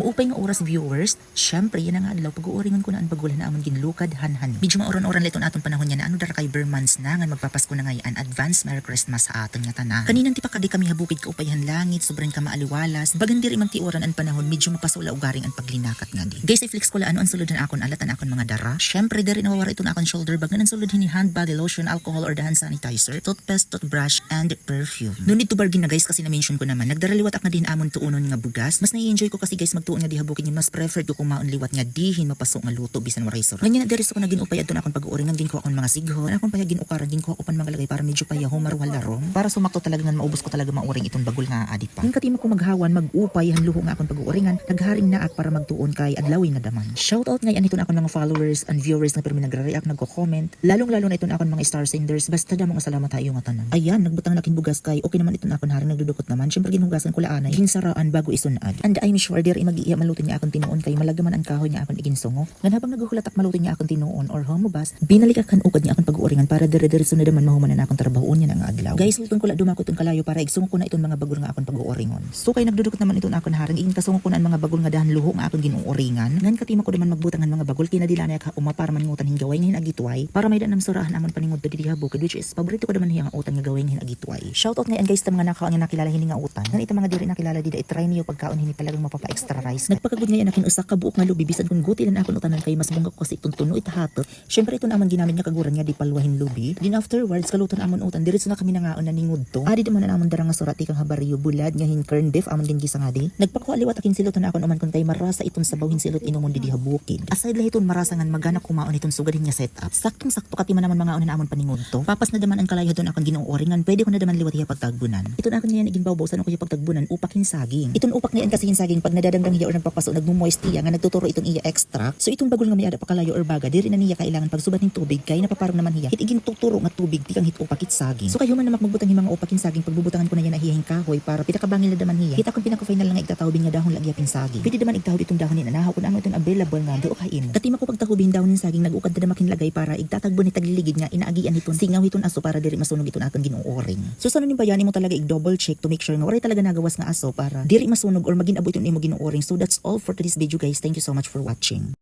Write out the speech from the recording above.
Muupay nga oras viewers, syempre yan nga adlaw pag-uuringan ko na ang bagulan na amon ginlukad hanhan. Medyo maoran-oran liton aton panahon niya na ano dara kay Bermans na nga magpapasko na ngayon advance Merry Christmas sa aton nga tanan. Kaninang tipa kadi kami habukid ka upayhan langit, sobrang ka maaliwalas, bagan diri man ti oran ang panahon medyo mapasula ugaring ang paglinakat nga di. Guys, i-flex ko la ano ang suludan akon alatan akon mga dara. Syempre diri nawawara iton akon shoulder bag nga sulod hini hand body lotion, alcohol or the hand sanitizer, toothpaste, toothbrush and perfume. No need to bargain na guys kasi na-mention ko naman nagdaraliwat ak na din amon tuunon nga bugas. Mas nai-enjoy ko kasi guys magtuon nga di habukid mas preferred ko kumaon liwat nga dihin mapasok nga luto bisan waray sor. Ganyan na diri sa ko naging upay adto na akon pag-uuringan ginkuha akon mga sighon, akon payagin ukaran ginkuha ko pan mga lagay para medyo payaho marwala rom para sumakto talaga nga maubos ko talaga mauring itong bagol nga adi pa. Yung katima ko maghawan mag-upay hanluho nga akon pag-uuringan nagharing naak para magtuon kay adlawin nga daman. Shout out ngayon iton akon mga followers and viewers na permi nagre-react nagko-comment lalong-lalo na iton akon mga star senders basta damo nga salamat tayo nga tanan. Ayan nagbutang nakin bugas kay okay naman iton akon haring nagdudukot naman syempre ginugasan ko laanay ginsaraan bago isunad. And I'm sure diri mag-iya malutin nga akon tinuon kay malagaman ang kahoy nga akon iginsungo. Ngan habang naghuhulatak malutin nga akon tinuon or homobas binalik akan ukad nga akon pag-uuringan para dire-diretso na daman mahumanan akon trabahoon nya nga adlaw. Guys, luton ko la dumako itong kalayo para igsungo ko na iton mga bagol nga akon pag-uuringon. So kay nagdudukot naman iton akon haring igin kasungo ko na ang mga bagol nga dahan luho nga akon ginuuringan. Ngan katima ko naman magbutangan mga bagol kinadilanay ka uma para mangutan hing gaway nga agitway para may danam surahan amon paningod didi habukid which is paborito ko naman hiya nga utan nga gaway nga agitway. Shout out ngayon guys ta mga nakaon nga nakilala hini nga utan. Ngan ito mga diri nakilala dida i-try niyo pagkaon hini talagang mapapa-extra rice. Nagpakagud ngayon akin usa ka buok nga lubi bisan kun guti lan akon utanan kay mas bunga ko kasi itong tuno itahatot. Syempre ito naman ginamit nga kaguran nga di palwahin lubi. Then afterwards kaluton amon utan diretso na kami nangaon na ningud to. Adi man na amon dara nga surati kang habariyo bulad nga hin corn beef amon gingisa nga di. Nagpakuha liwat akin siluton akon uman kun kay marasa itong sabaw hin silot inumon di habukid. Aside lahiton marasa ngan magana kumaon itong sugad nga setup. Saktong-sakto kati man naman mga unan amon paningud to. Papas na daman ang kalayo don akon ginuuringan pwede ko na daman liwat hiya pagtagbunan. Iton akon ngayon igin bawbasan ko hiya pagtagbunan upak hin saging. Iton upak ngayon kasi hin saging pag nadadangdang hiya or nagpapaso nagmo-moist hiya nga nagtuturo itong iya extra. So itong bagol nga may ada pa kalayo or baga diri na niya kailangan pagsubat ning tubig kay napaparang naman hiya. Hit igin tuturo nga tubig tikang hit upak hit saging. So kayo man namak magbutang himang upak hin saging pagbubutangan ko na yan na hiyahing kahoy para pitakabangil na daman hiya. Hit akon pinaka-final nga igtatawbin nga dahon lagi apin saging. Pwede daman igtawb itong dahon ni anahaw kun ano itong available nga do kain. Katima ko pagtahubin dahon ning saging nagukad na makin lagay para igtatagbo ni tagliligid nga inaagian hiton singaw hiton aso para diri masunog iton akon ginuuring. So sa nin bayani mo talaga i-double check to make sure nga waray talaga nagawas nga aso para diri masunog or magin-abo iton imo ginuuring. So that's all for today's video guys. Thank you so much for watching.